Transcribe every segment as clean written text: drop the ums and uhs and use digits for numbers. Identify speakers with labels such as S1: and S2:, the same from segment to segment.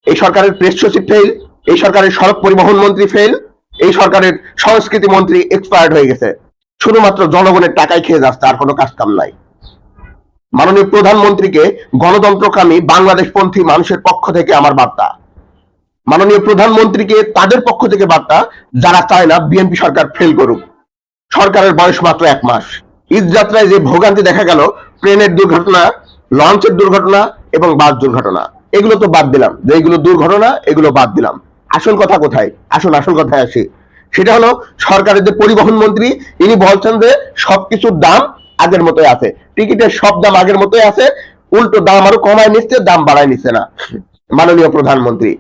S1: এই সরকারের প্রেস সচিব ফেল, এই সরকারের সড়ক পরিবহন মন্ত্রী ফেল, এই সরকারের সংস্কৃতি মন্ত্রী এক্সপায়ার্ড হয়ে গেছে, শুধুমাত্র জনগণের টাকায় খেয়ে যাচ্ছে, আর কোনো কাজ কাম নাই। মাননীয় প্রধানমন্ত্রীকে গণতন্ত্রকামী বাংলাদেশপন্থী মানুষের পক্ষ থেকে আমার বার্তা, মাননীয় প্রধানমন্ত্রীকে তাদের পক্ষ থেকে বার্তা যারা চায় না বিএনপি সরকার ফেল করুক। সরকারের বয়স মাত্র 1 মাস। ঈদ যাত্রায় যে ভোগান্তি দেখা গেল, ট্রেনের দুর্ঘটনা, লঞ্চের দুর্ঘটনা এবং বাস দুর্ঘটনা, এগুলো তো বাদ দিলাম, যে এগুলো দুর্ঘটনা এগুলো বাদ দিলাম। আসল কথা কোথায়? আসল কথায় আসি। সেটা হলো সরকারের যে পরিবহন মন্ত্রী, ইনি বলছেন যে সবকিছুর দাম আগের মতোই আছে, টিকিটের সব দাম আগের মতোই আছে, উল্টো দাম আরো কমায় নিচ্ছে, দাম বাড়ায় নিচ্ছে না। মাননীয় প্রধানমন্ত্রী,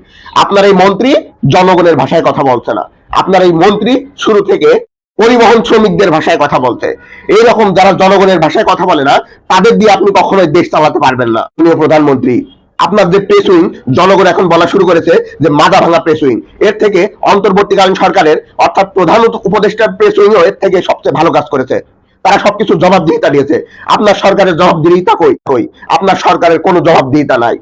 S1: আপনার এই মন্ত্রী জনগণের ভাষায় কথা বলছে না, আপনার এই মন্ত্রী শুরু থেকে পরিবহন শ্রমিকদের ভাষায় কথা বলছে। এইরকম যারা জনগণের ভাষায় কথা বলে না, তাদের দিয়ে আপনি কখনোই দেশ চালাতে পারবেন না। মাননীয় প্রধানমন্ত্রী, আপনার যে প্রেস উইং, জনগণ এখন বলা শুরু করেছে যে মাথা ভাঙা প্রেস উইং, এর থেকে অন্তর্বর্তীকালীন সরকারের অর্থাৎ প্রধান উপদেষ্টার প্রেস উইংও এর থেকে সবচেয়ে ভালো কাজ করেছে। তারা সবকিছু জবাবদিহিতা দিয়েছে। আপনার সরকারের জবাবদিহিতা কই? আপনার সরকারের কোনো জবাবদিহিতা নাই,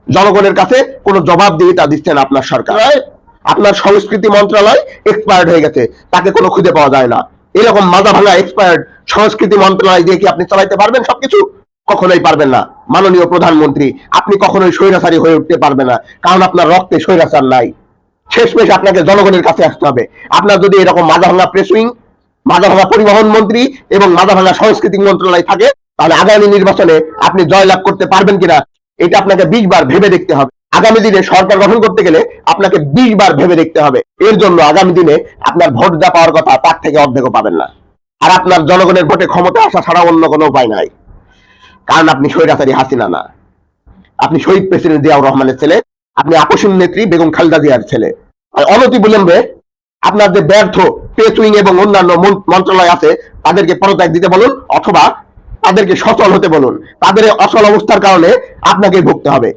S1: জনগণের কাছে কোনো জবাবদিহিতা দিচ্ছেন আপনার সরকার। আপনার সংস্কৃতি মন্ত্রণালয় এক্সপায়ার্ড হয়ে গেছে, তাকে কোনো খুঁজে পাওয়া যায় না। এরকম মাথা ভাঙা এক্সপায়ার্ড সংস্কৃতি মন্ত্রণালয় দিয়ে কি আপনি চালাইতে পারবেন সবকিছু? কখনোই পারবেন না। মাননীয় প্রধানমন্ত্রী, আপনি কখনোই স্বৈরাচারী হয়ে উঠতে পারবেন না, কারণ আপনার রক্তে স্বৈরাচার নাই। শেষমেশ আপনাকে জনগণের কাছে আসতে হবে। আপনার যদি এরকম মাথা ভাঙা প্রেস উইং, মাথা ভাঙা পরিবহন মন্ত্রী এবং মাথা ভাঙা সংস্কৃতি মন্ত্রণালয় থাকে, তাহলে আগামী নির্বাচনে আপনি জয়লাভ করতে পারবেন কিনা এটা আপনাকে 20 বার ভেবে দেখতে হবে। আগামী দিনে সরকার গঠন করতে গেলে আপনাকে 20 বার ভেবে দেখতে হবে। এর জন্য আগামী দিনে আপনার ভোট যা পাওয়ার কথা তার থেকে অর্ধেকও পাবেন না। আর আপনার জনগণের ভোটে ক্ষমতা আসা ছাড়া অন্য কোনো উপায় নাই, কারণ আপনি স্বৈরাচারী হাসিনা না, আপনি শহীদ প্রেসিডেন্ট জিয়াউর রহমানের ছেলে, আপনি আপসীন নেত্রী বেগম খালেদা জিয়ার ছেলে। অনতি বিলম্বে আপনার যে ব্যর্থ প্রেস উইং এবং অন্যান্য মন্ত্রণালয় আছে তাদেরকে পদত্যাগ দিতে বলুন, অথবা তাদেরকে সচল হতে বলুন। তাদের অচল অবস্থার কারণে আপনাকে ভুগতে হবে।